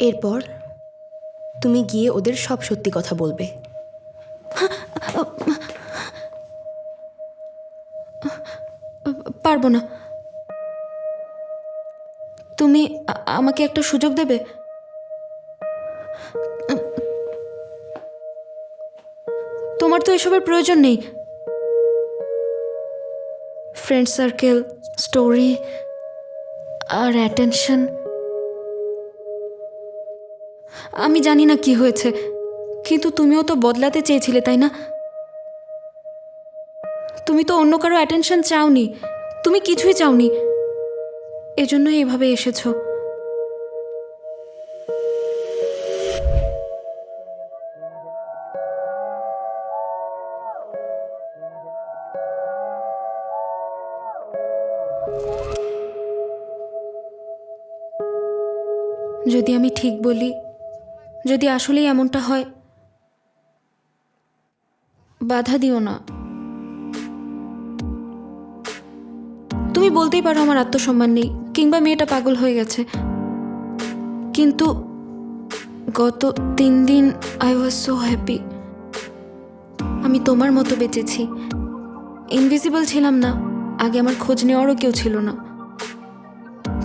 এরপর তুমি গিয়ে ওদের সব সত্যি কথা বলবে। পারবো না। তুমি আমাকে একটা সুযোগ দেবে? তোমার তো এসবের প্রয়োজন নেই। ফ্রেন্ড সার্কেল, স্টোরি আর অ্যাটেনশন। আমি জানি না কি হয়েছে, কিন্তু তুমিও তো বদলাতে চেয়েছিলে, তাই না? তুমি তো অন্য কারো অ্যাটেনশন চাওনি, তুমি কিছুই চাওনি, এজন্যই এভাবে এসেছো। যদি আমি ঠিক বলি, যদি আসলেই এমনটা হয়, বাধা দিও না। তুমি বলতেই পারো আমার আত্মসম্মান নেই, কিংবা মেয়েটা পাগল হয়ে গেছে, কিন্তু গত 3 দিন আই ওয়াজ সো হ্যাপি। আমি তোমার মতো বেঁচেছি, ইনভিজিবল ছিলাম না। আগে আমার খোঁজ নেওয়ারও কেউ ছিল না।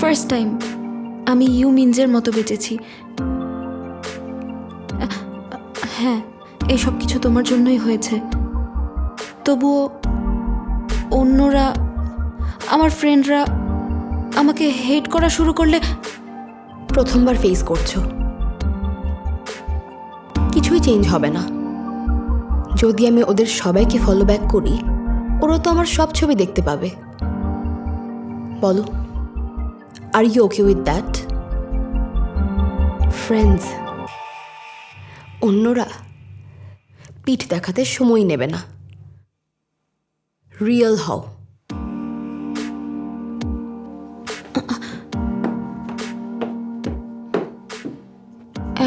ফার্স্ট টাইম আমি ইউ মিনজের মতো বেঁচেছি। হ্যাঁ, এইসব কিছু তোমার জন্যই হয়েছে। তবুও অন্যরা, আমার ফ্রেন্ডরা আমাকে হেট করা শুরু করলে। প্রথমবার ফেস করছো, কিছুই চেঞ্জ হবে না। যদি আমি ওদের সবাইকে ফলো ব্যাক করি, ওরা তো আমার সব ছবি দেখতে পাবে। বলো, are you okay with that? Friends, অন্যরা পিঠ দেখাতে সময় নেবে না। রিয়েল হও।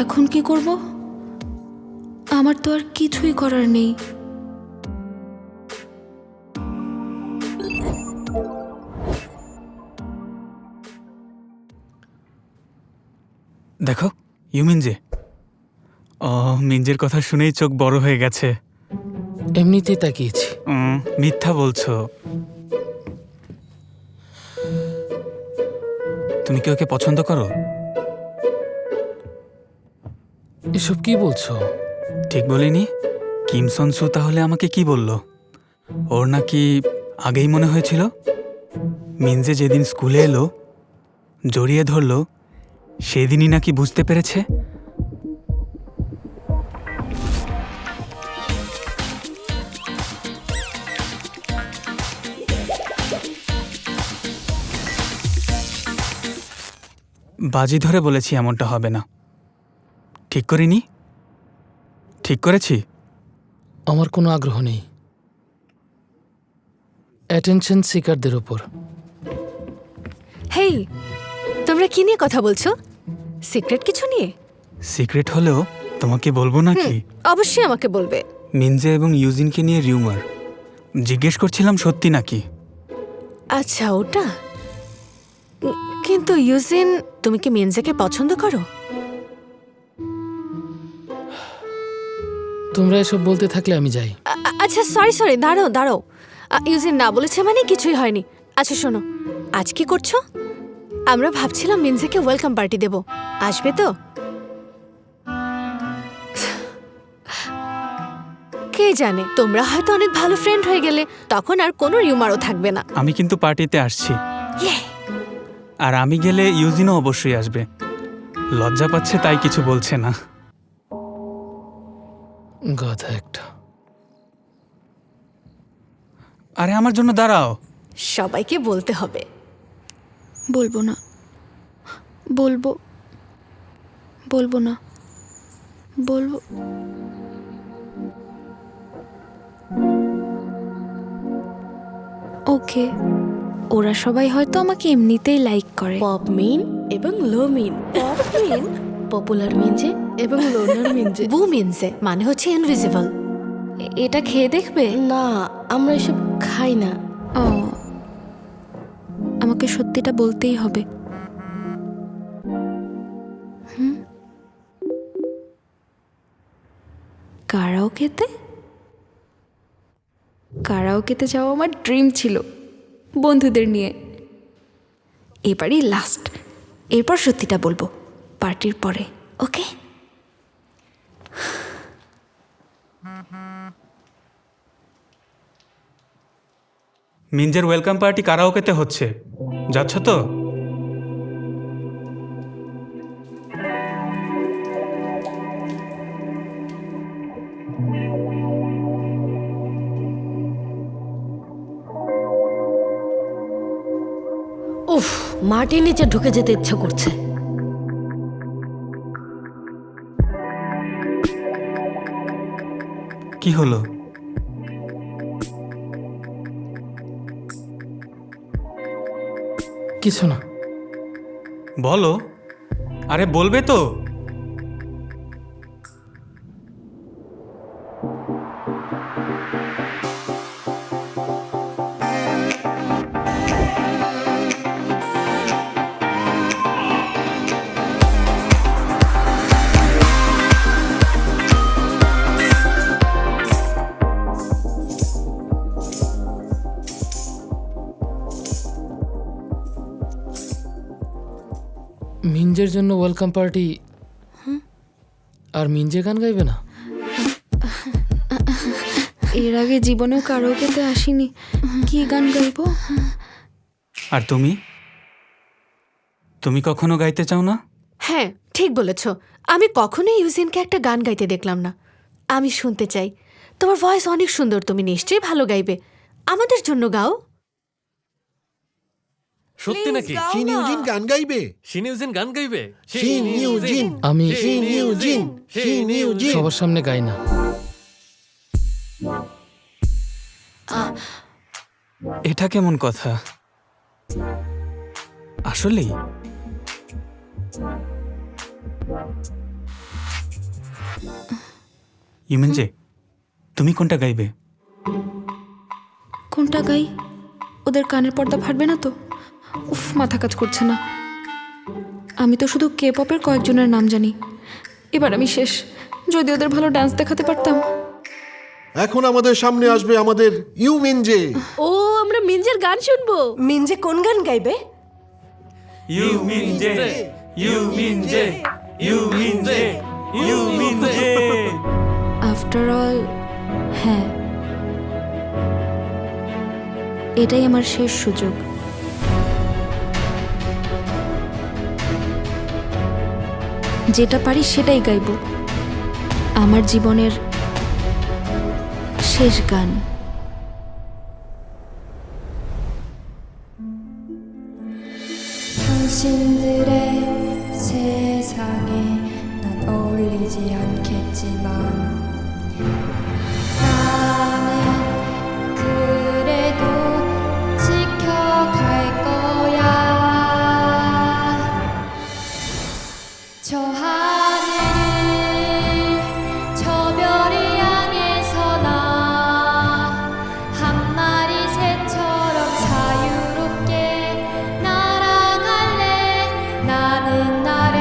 এখন কি করব? আমার তো আর কিছুই করার নেই। দেখো, ইউ মিনজে। মিনজের কথা শুনেই চোখ বড় হয়ে গেছে। এমনিতেই তাকিয়েছি। মিথ্যা বলছো। তুমি কি ওকে পছন্দ করো? এসব কি বলছো? ঠিক বলিনি? কিম সন সু তাহলে আমাকে কি বলল? ওর নাকি আগেই মনে হয়েছিল। মিনজে যেদিন স্কুলে এলো, জড়িয়ে ধরলো, সেদিনই নাকি বুঝতে পেরেছে। বাজি ধরে বলেছি এমনটা হবে না। ঠিক করিনি? ঠিক করেছি? আমার কোনো আগ্রহ নেই অ্যাটেনশন সিকারদের ওপর। হেই, তোমরা কি নিয়ে কথা বলছো? সিক্রেট কিছু নিয়ে? সিক্রেট হলেও তোমাকে বলবো নাকি? অবশ্যই আমাকে বলবে। মিনজে এবং ইউজিনকে নিয়ে রিউমার। জিজ্ঞেস করছিলাম সত্যি নাকি। আচ্ছা, ওটা। কিন্তু ইউজিন, তুমি কি মিনজেকে পছন্দ করো? তোমরা এসব বলতে থাকলে আমি যাই। আচ্ছা, সরি, দাঁড়াও। ইউজিন না বলেছে মানে কিছুই হয়নি। আচ্ছা শোনো, আজ কি করছো? আমরা ভাবছিলাম মিনজেকে ওয়েলকাম পার্টি দেব, আসবে তো? কে জানে, তোমরা হয়তো অনেক ভালো ফ্রেন্ড হয়ে গেলে, তখন আর কোনো রিউমারও থাকবে না। আমি কিন্তু পার্টিতে আসছি, ইয়ে! আর আমি গেলে ইউজিনও অবশ্যই আসবে। লজ্জা পাচ্ছে তাই কিছু বলছে না। গাধা একটা। আরে আমার জন্য দাঁড়াও। সবাইকে বলতে হবে। বলবো না, বলবো না, বলবো। ওকে, ওরা সবাই হয়তো আমাকে এমনিতেই লাইক করে। পপ মিন এবং লো মিন। পপ মিন পপুলার মিনজে এবং লোনার মিনজে। বু মিনজে মানে হচ্ছে ইনভিজিবল। এটা খেয়ে দেখবে? না, আমরা এসব খাই না। ও, আমাকে সত্যিটা বলতেই হবে। কারাওকেতে? কারাওকেতে যাওয়া আমার ড্রিম ছিল, বন্ধুদের নিয়ে। এবারই লাস্ট, এরপর সত্যিটা বলবো পার্টির পরে, ওকে? মিঞ্জের ওয়েলকাম পার্টি কারাওকেতে হচ্ছে, যাচ্ছ তো? উফ, মাটির নিচে ঢুকে যেতে ইচ্ছে করছে। কি হলো? কিছু না। বলো, আরে বলবে তো? মিঞ্জের জন্য ওয়েলকাম পার্টি, আর মিঞ্জে গান গাইবে না? এর আগে জীবনেও কারাওকেতে আসিনি, কি গান গাইবো? আর তুমি তুমি কখনো গাইতে চাও না? হ্যাঁ, ঠিক বলেছ। আমি কখনোই ইউজিনকে একটা গান গাইতে দেখলাম না। আমি শুনতে চাই। তোমার ভয়েস অনেক সুন্দর, তুমি নিশ্চয়ই ভালো গাইবে। আমাদের জন্য গাও। সত্যি নাকি? শিন ইউজিন গান গাইবে? শিন ইউজিন গান গাইবে? শিন ইউজিন, আমি শিন ইউজিন, শিন ইউজিন। সবার সামনে গাই না। এটা কেমন কথা? আসলেই ইউমিনজে, তুমি কোনটা গাইবে? কোনটা গাই? ওদের কানের পর্দা ফাটবে না তো? উফ, মাথা কাজ করছে না। আমি তো শুধু কে পপের কয়েকজনের নাম জানি। এবার আমি শেষ। যদি ওদের ভালো ডান্স দেখাতে পারতাম। এখন আমাদের সামনে আসবে আমাদের ইউমিনজে। ও, আমরা মিঞ্জের গান শুনবো। মিঞ্জে কোন গান গাইবে? ইউমিনজে, ইউমিনজে, ইউমিনজে, ইউমিনজে। আফটার অল, হ্যাঁ, এটাই আমার শেষ সুযোগ। যেটা পারি সেটাই গাইব। আমার জীবনের শেষ গান। 당신들의 세상에 난 어울리지 않겠지만 나는 그래도 지켜갈 거야. 저 하늘, 저 별을 향해서 나 한 마리 새처럼 자유롭게 날아갈래. 나는 나를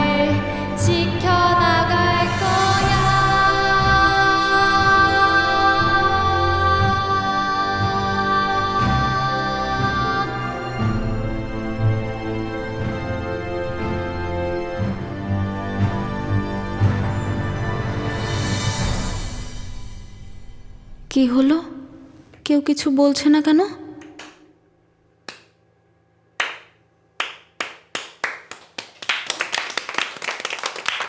지켜나갈 거야. কি হলো? কেউ কিছু বলছে না কেন?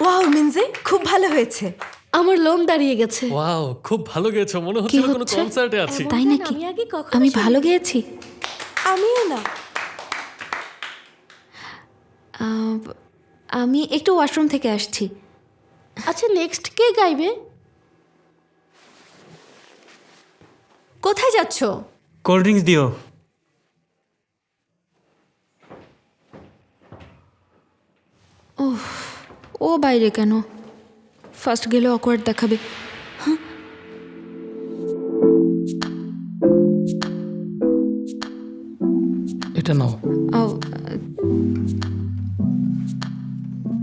ওয়াও মিঞ্জে, খুব ভালো হয়েছে। আমার লোম দাঁড়িয়ে গেছে। ওয়াও, খুব ভালো গেয়েছো, মনে কি হচ্ছিল কোনো হচ্ছে? কনসার্টে আছি। তাই নাকি? আমি আগে কখনো আমি শুনিনি। ভালো গেয়েছি? আমিও না। আমি একটু ওয়াশরুম থেকে আসছি। আচ্ছা, নেক্সট কে গাইবে? কোথায় যাচ্ছ? কোল্ড ড্রিঙ্কস দিও। ও বাইরে কেন? ফার্স্ট গেলে অকওয়ার্ড দেখাবে। এটা নাও।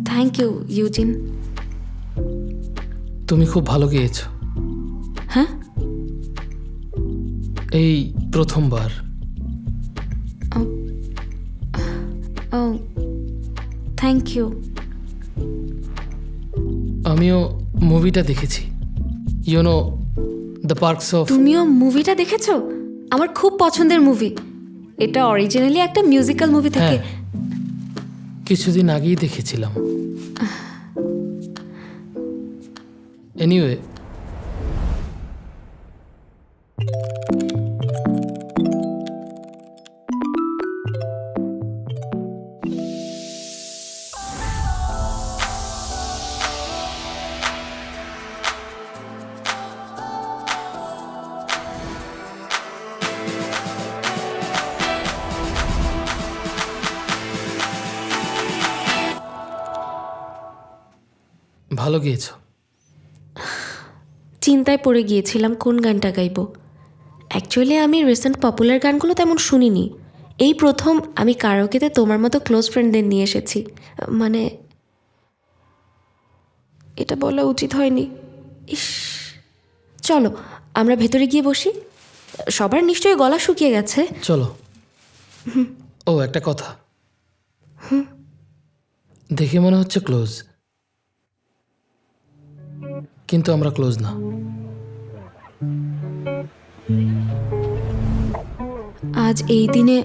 Thank you Eugene. তুমি খুব ভালো গেয়েছো। এই প্রথমবার। ও থ্যাংক ইউ। আমিও মুভিটা দেখেছি, ইউনো দ্য পার্কস অফ। তুমিও মুভিটা দেখেছো? আমার খুব পছন্দের মুভি। এটা অরিজিনালি একটা মিউজিক্যাল মুভি থেকে। হ্যাঁ, কিছুদিন আগেই দেখেছিলাম। এনিওয়ে, ভালো গিয়েছো। চিন্তায় পড়ে গিয়েছিলাম কোন গানটা গাইবো। অ্যাকচুয়ালি আমি রিসেন্ট পপুলার গানগুলো তেমন শুনিনি। এই প্রথম আমি কারাওকেতে তোমার মতো ক্লোজ ফ্রেন্ডদের নিয়ে এসেছি। মানে এটা বলা উচিত হয়নি। ইস, চলো আমরা ভেতরে গিয়ে বসি। সবার নিশ্চয়ই গলা শুকিয়ে গেছে। চলো। ও একটা কথা, দেখে মনে হচ্ছে ক্লোজ, কিন্তু আমরা ক্লোজ না। আজ এই দিনে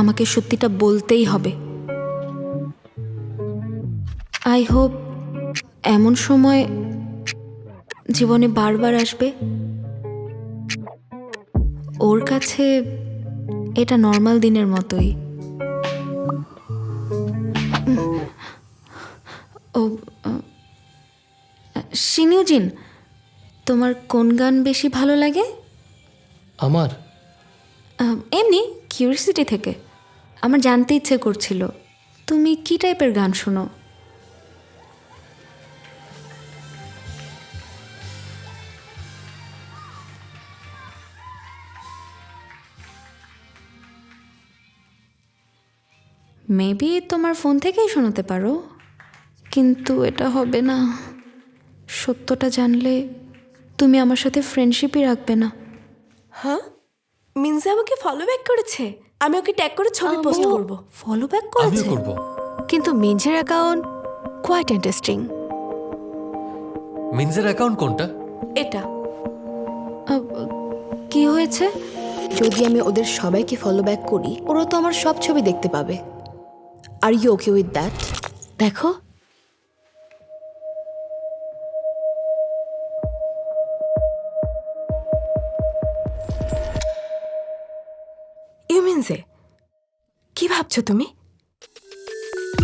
আমাকে সত্যিটা বলতেই হবে। আই হোপ এমন সময় জীবনে বারবার আসবে। ওর কাছে এটা নর্মাল দিনের মতোই। ও শিনিউজিন, তোমার কোন গান বেশি ভালো লাগে? আমার এমনি কিউরিয়াসিটি থেকে আমার জানতে ইচ্ছে করছিল তুমি কি টাইপের গান শোনো। মেবি তোমার ফোন থেকেই শোনাতে পারো, কিন্তু এটা হবে না। সত্যটা জানলে তুমি আমার সাথে ফ্রেন্ডশিপই রাখবে না। হ্যাঁ, মিনজে আমাকে ফলো ব্যাক করেছে। আমি ওকে ট্যাগ করে ছবি পোস্ট করব। ফলো ব্যাক আমিও করেছে? করব। কিন্তু মিনজের অ্যাকাউন্ট কোয়াইট ইন্টারেস্টিং। মিনজের অ্যাকাউন্ট কোনটা? এটা কি হয়েছে? যদি আমি ওদের সবাইকে ফলো ব্যাক করি, ওরা তো আমার সব ছবি দেখতে পাবে। Are you okay with that? দেখো, ইউ মিনজে, কি ভাবছো তুমি?